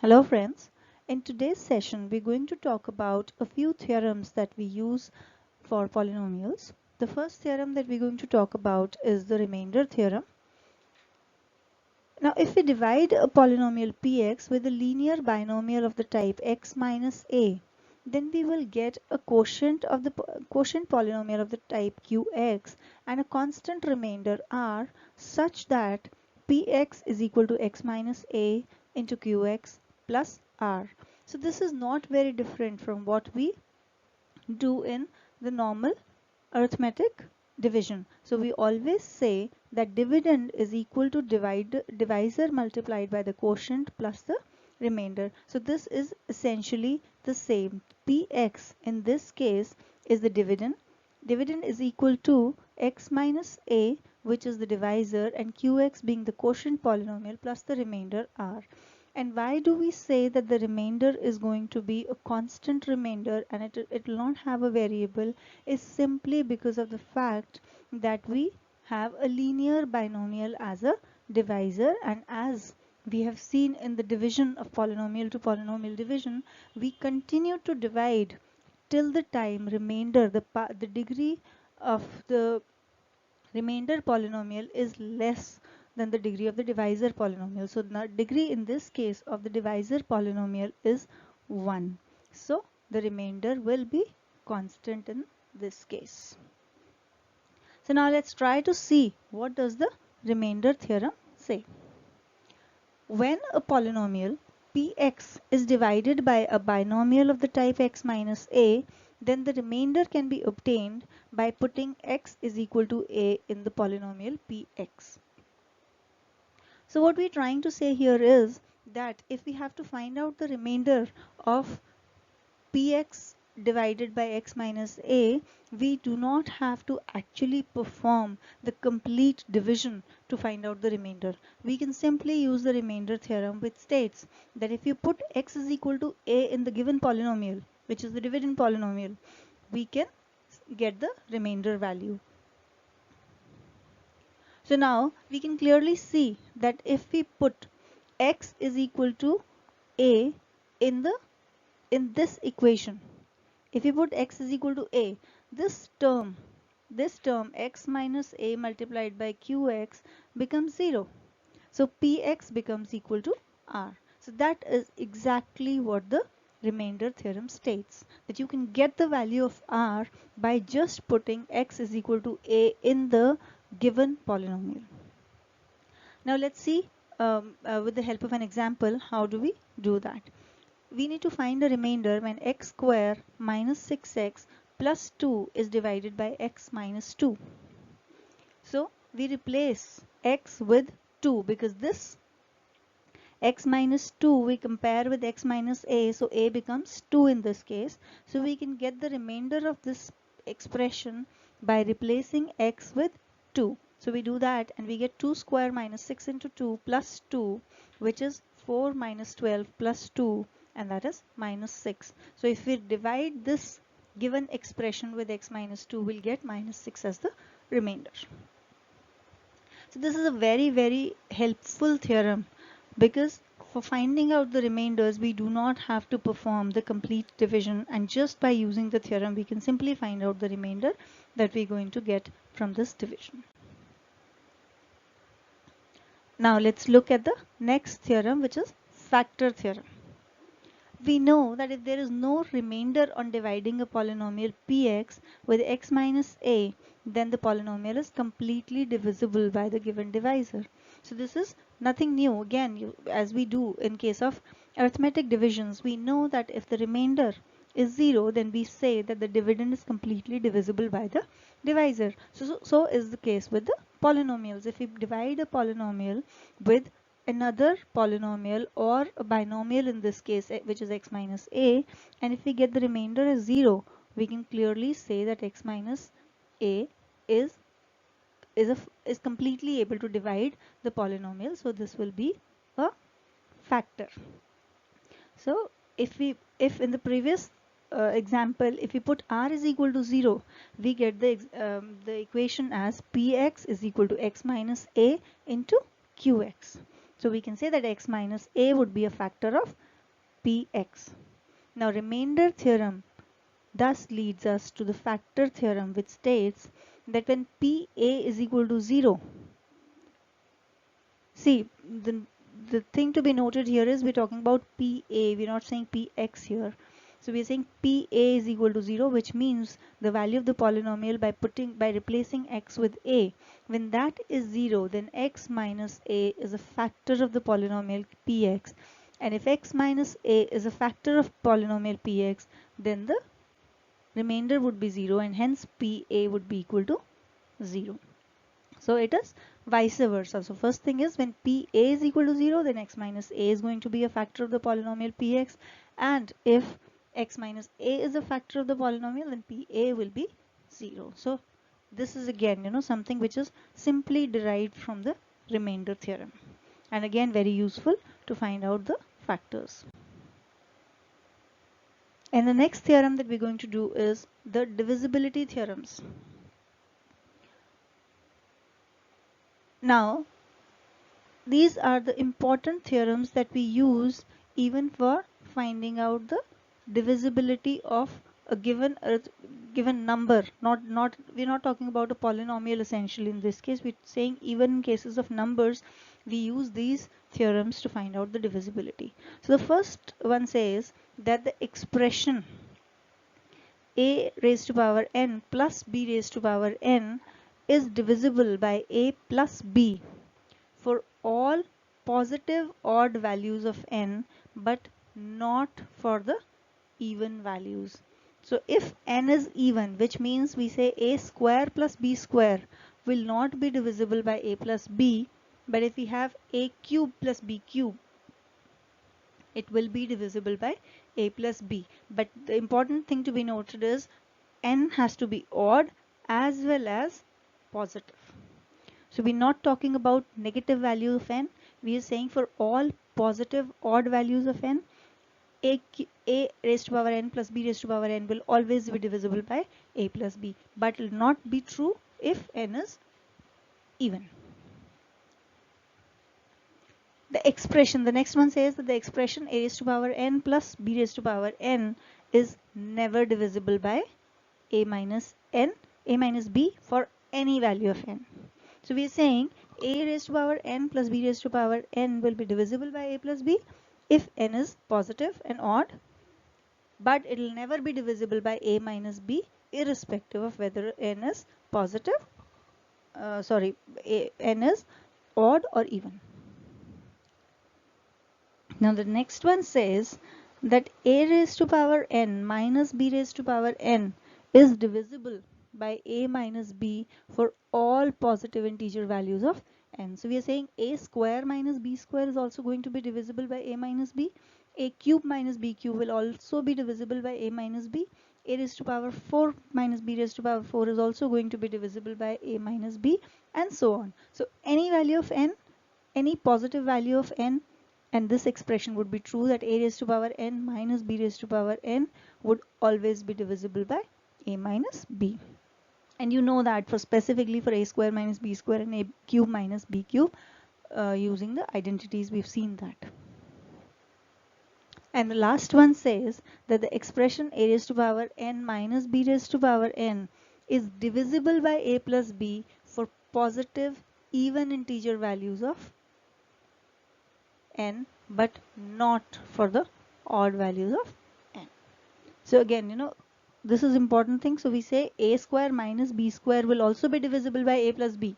Hello friends, in today's session we're going to talk about a few theorems that we use for polynomials. The first theorem that we're going to talk about is the remainder theorem. Now if we divide a polynomial px with a linear binomial of the type x minus a, then we will get a quotient polynomial of the type qx and a constant remainder r such that px is equal to x minus a into qx plus r. So this is not very different from what we do in the normal arithmetic division. So we always say that dividend is equal to divisor multiplied by the quotient plus the remainder. So this is essentially the same. Px in this case is the dividend. Dividend is equal to x minus a, which is the divisor, and qx being the quotient polynomial plus the remainder r. And why do we say that the remainder is going to be a constant remainder and it will not have a variable is simply because of the fact that we have a linear binomial as a divisor, and as we have seen in the division of polynomial to polynomial division, we continue to divide till the time remainder, the degree of the remainder polynomial is less than the degree of the divisor polynomial. So the degree in this case of the divisor polynomial is 1. So the remainder will be constant in this case. So now let's try to see what does the remainder theorem say. When a polynomial px is divided by a binomial of the type x minus a, then the remainder can be obtained by putting x is equal to a in the polynomial px. So what we're trying to say here is that if we have to find out the remainder of px divided by x minus a, we do not have to actually perform the complete division to find out the remainder. We can simply use the remainder theorem, which states that if you put x is equal to a in the given polynomial, which is the dividend polynomial, we can get the remainder value. So now we can clearly see that if we put x is equal to a in this equation, if you put x is equal to a, this term x minus a multiplied by qx becomes 0. So px becomes equal to r. So that is exactly what the remainder theorem states, that you can get the value of r by just putting x is equal to a in the given polynomial. Now let's see with the help of an example, how do we do that? We need to find a remainder when x square minus 6x plus 2 is divided by x minus 2. So we replace x with 2 because this x minus 2 we compare with x minus a, so a becomes 2 in this case. So we can get the remainder of this expression by replacing x with 2. So we do that and we get 2 square minus 6 into 2 plus 2, which is 4 minus 12 plus 2, and that is minus 6. So if we divide this given expression with x minus 2, we'll get minus 6 as the remainder. So this is a very helpful theorem, because for finding out the remainders we do not have to perform the complete division, and just by using the theorem we can simply find out the remainder that we're going to get from this division. Now let's look at the next theorem, which is factor theorem. We know that if there is no remainder on dividing a polynomial px with x minus a, then the polynomial is completely divisible by the given divisor. So this is nothing new. Again, as we do in case of arithmetic divisions, we know that if the remainder is 0, then we say that the dividend is completely divisible by the divisor. So is the case with the polynomials. If we divide a polynomial with another polynomial or a binomial in this case, which is x minus a, and if we get the remainder as 0, we can clearly say that x minus a is completely able to divide the polynomial. So this will be a factor. So if in the previous example, if we put r is equal to 0, we get the equation as px is equal to x minus a into qx. So we can say that x minus a would be a factor of px. Now remainder theorem thus leads us to the factor theorem, which states that when pa is equal to 0, see, the thing to be noted here is we're talking about PA, we're not saying PX here. So we're saying PA is equal to 0, which means the value of the polynomial by replacing x with a. When that is 0, then x minus a is a factor of the polynomial px. And if x minus a is a factor of polynomial px, then the remainder would be 0 and hence PA would be equal to 0. So it is vice versa. So first thing is when PA is equal to 0, then x minus a is going to be a factor of the polynomial px, and if x minus a is a factor of the polynomial, then PA will be 0. So this is again something which is simply derived from the remainder theorem, and again very useful to find out the factors. And the next theorem that we're going to do is the divisibility theorems. Now, these are the important theorems that we use even for finding out the divisibility of a given number. We're not talking about a polynomial essentially in this case. We're saying even in cases of numbers, we use these theorems to find out the divisibility. So the first one says that the expression a raised to power n plus b raised to power n is divisible by a plus b for all positive odd values of n, but not for the even values. So if n is even, which means we say a square plus b square will not be divisible by a plus b, but if we have a cube plus b cube, it will be divisible by a plus b. But the important thing to be noted is n has to be odd as well as positive. So we're not talking about negative value of n. We are saying for all positive odd values of n, a raised to power n plus b raised to power n will always be divisible by a plus b. But it will not be true if n is even. The next one says that the expression a raised to power n plus b raised to power n is never divisible by a minus b for any value of n. So we are saying a raised to power n plus b raised to power n will be divisible by a plus b if n is positive and odd, but it will never be divisible by a minus b irrespective of whether n is n is odd or even. Now the next one says that a raised to power n minus b raised to power n is divisible by a minus b for all positive integer values of n. So we are saying a square minus b square is also going to be divisible by a minus b. A cube minus b cube will also be divisible by a minus b. A raised to power 4 minus b raised to power 4 is also going to be divisible by a minus b, and so on. So any value of n, any positive value of n, and this expression would be true, that a raised to power n minus b raised to power n would always be divisible by a minus b. And you know that for specifically for a square minus b square and a cube minus b cube, using the identities we've seen that. And the last one says that the expression a raised to power n minus b raised to power n is divisible by a plus b for positive even integer values of n, but not for the odd values of n. So again, this is important thing. So we say a square minus b square will also be divisible by a plus b,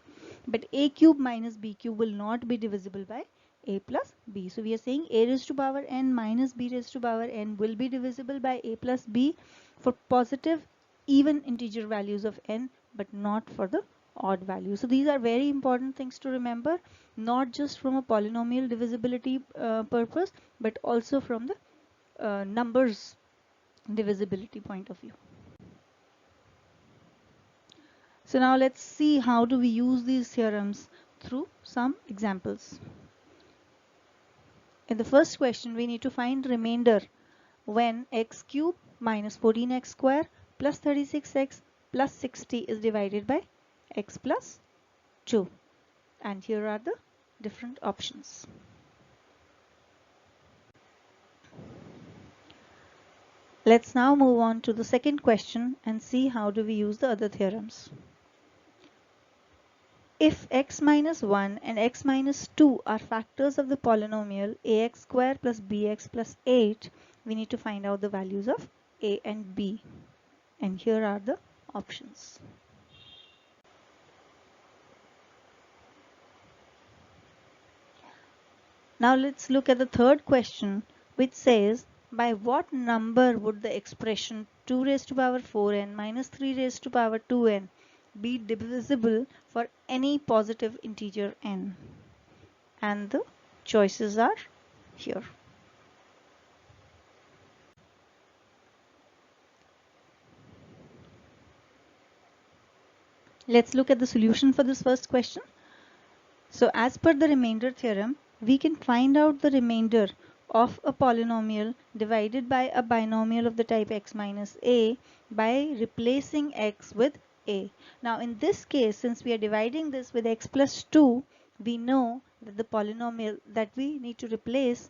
but a cube minus b cube will not be divisible by a plus b. So we are saying a raised to power n minus b raised to power n will be divisible by a plus b for positive even integer values of n, but not for the odd value. So these are very important things to remember, not just from a polynomial divisibility purpose, but also from the numbers divisibility point of view. So now let's see how do we use these theorems through some examples. In the first question, we need to find remainder when x cube minus 14x square plus 36x plus 60 is divided by x plus 2. And here are the different options. Let's now move on to the second question and see how do we use the other theorems. If x minus 1 and x minus 2 are factors of the polynomial ax square plus bx plus 8, we need to find out the values of a and b. And here are the options. Now let's look at the third question, which says, by what number would the expression 2 raised to power 4n minus 3 raised to power 2n be divisible for any positive integer n? And the choices are here. Let's look at the solution for this first question. So as per the remainder theorem, we can find out the remainder of a polynomial divided by a binomial of the type x minus a by replacing x with a. Now in this case, since we are dividing this with x plus 2, we know that the polynomial that we need to replace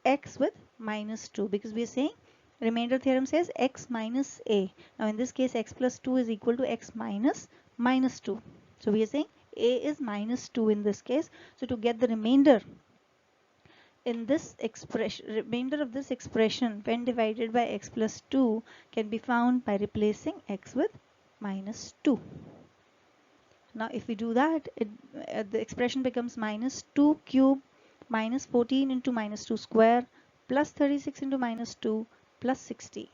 x with minus 2, because we are saying remainder theorem says x minus a. Now in this case, x plus 2 is equal to x minus minus 2. So we are saying a is minus 2 in this case. So to get the remainder in this expression, remainder of this expression when divided by x plus 2 can be found by replacing x with minus 2. Now if we do that, the expression becomes minus 2 cube minus 14 into minus 2 square plus 36 into minus 2 plus 60,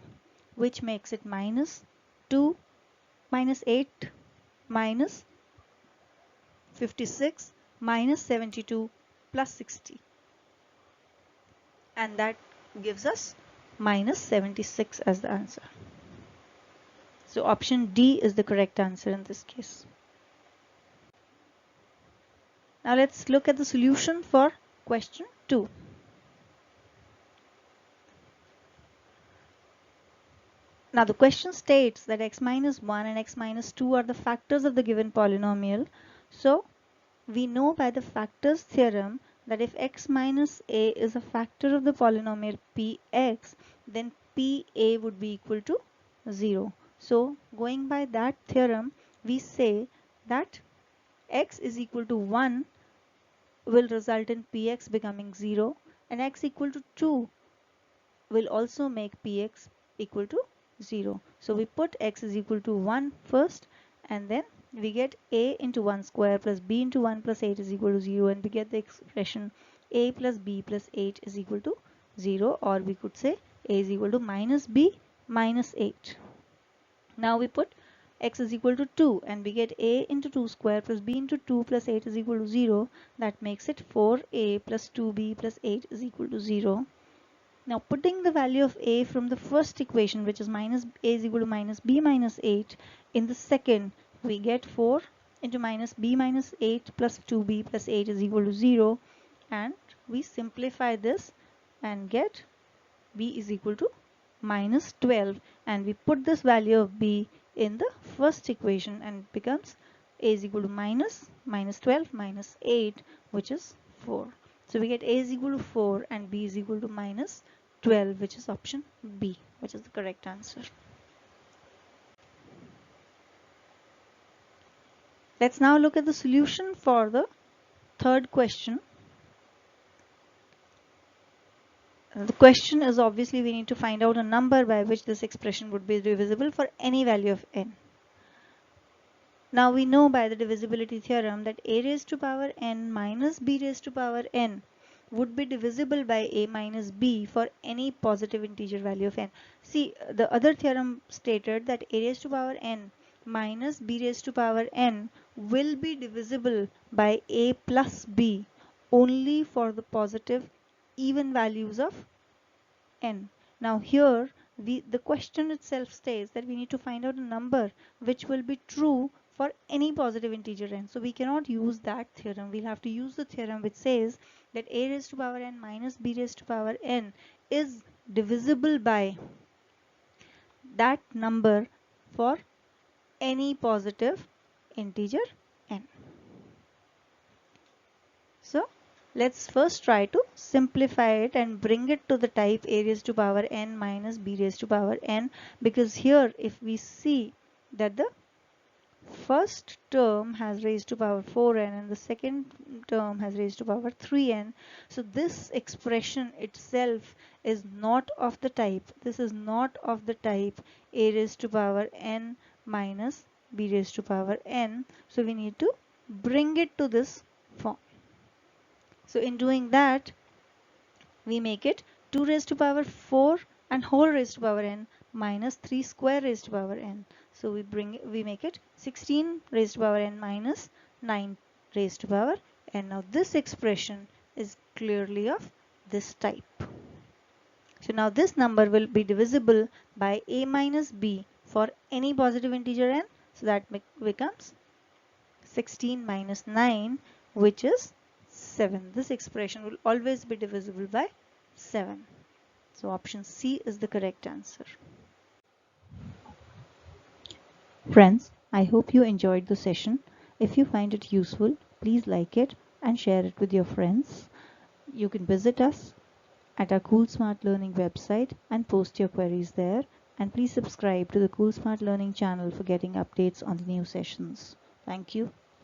which makes it minus 2 minus 8 minus 56 minus 72 plus 60, and that gives us minus 76 as the answer. So option D is the correct answer in this case. Now let's look at the solution for question 2. Now the question states that x minus 1 and x minus 2 are the factors of the given polynomial. So we know by the factors theorem that if x minus a is a factor of the polynomial px, then pa would be equal to 0. So going by that theorem, we say that x is equal to 1 will result in px becoming 0, and x equal to 2 will also make px equal to 0. So we put x is equal to 1 first, and then we get a into 1 square plus b into 1 plus 8 is equal to 0, and we get the expression a plus b plus 8 is equal to 0, or we could say a is equal to minus b minus 8. Now we put x is equal to 2, and we get a into 2 square plus b into 2 plus 8 is equal to 0. That makes it 4a plus 2b plus 8 is equal to 0. Now putting the value of a from the first equation, which is minus a is equal to minus b minus 8, in the second, we get 4 into minus b minus 8 plus 2b plus 8 is equal to 0, and we simplify this and get b is equal to minus 12, and we put this value of b in the first equation, and it becomes a is equal to minus 12 minus 8, which is 4. So we get a is equal to 4 and b is equal to minus 12, which is option B, which is the correct answer. Let's now look at the solution for the third question. The question is, obviously we need to find out a number by which this expression would be divisible for any value of n. Now we know by the divisibility theorem that a raised to power n minus b raised to power n would be divisible by a minus b for any positive integer value of n. See, the other theorem stated that a raised to power n minus b raised to power n will be divisible by a plus b only for the positive even values of n. Now here the question itself states that we need to find out a number which will be true for any positive integer n. So we cannot use that theorem. We'll have to use the theorem which says that a raised to power n minus b raised to power n is divisible by that number for any positive integer n. So Let's first try to simplify it and bring it to the type a raised to power n minus b raised to power n, because here if we see that the first term has raised to power 4n and the second term has raised to power 3n. So this expression itself is not of the type, this is not of the type a raised to power n minus b raised to power n. So we need to bring it to this form. So in doing that, we make it 2 raised to power 4 and whole raised to power n minus 3 square raised to power n. So we make it 16 raised to power n minus 9 raised to power n. Now this expression is clearly of this type. So now this number will be divisible by a minus b for any positive integer n. So that becomes 16 minus 9, which is 7. This expression will always be divisible by 7. So option C is the correct answer. Friends, I hope you enjoyed the session. If you find it useful, please like it and share it with your friends. You can visit us at our Cool Smart Learning website and post your queries there. And please subscribe to the Cool Smart Learning channel for getting updates on the new sessions. Thank you.